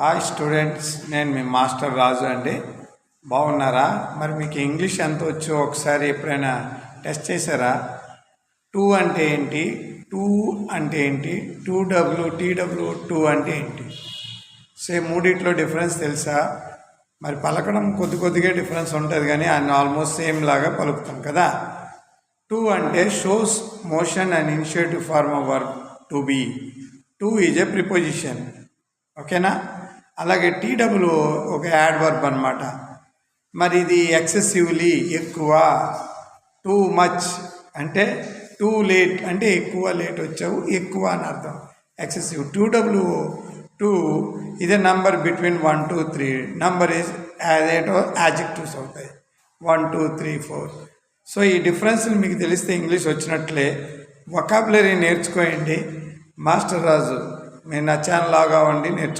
Hi students, నేను మీ master రాజు అండి. బాగున్నారా? మరి మీకు ఇంగ్లీష్ ఎంత వచ్చో ఒకసారి ఎప్పుడైనా టెస్ట్ చేశారా? టూ అంటే ఏంటి, టూ అంటే ఏంటి, టీడబ్ల్యూ టూ అంటే ఏంటి? మూడిట్లో డిఫరెన్స్ తెలుసా? మరి పలకడం కొద్దిగా డిఫరెన్స్ ఉంటుంది, కానీ అన్ని ఆల్మోస్ట్ సేమ్ లాగా పలుకుతాం కదా. టూ అంటే shows motion and initiative form of work to be. To is a preposition, ఓకేనా? అలాగే టీడబ్ల్యూ ఒక యాడ్ వర్బ్ అనమాట. మరి ఇది ఎక్సెసివ్లీ ఎక్కువ, టూ మచ్ అంటే టూ లేట్ అంటే ఎక్కువ లేట్ వచ్చావు, ఎక్కువ అని అర్థం. ఎక్సెసివ్. టూ ఇదే number between 1 to 3. Number is అదేటో యాడ్జెక్టివ్స్ అవుతాయి, 1 2 3 4. సో ఈ డిఫరెన్స్లు మీకు తెలిస్తే ఇంగ్లీష్ వచ్చినట్లే. వొకాబులరీ నేర్చుకోండి. మాస్టర్ రాజు, మీరు నా ఛానల్ లాగా ఉండి నేర్చుకో.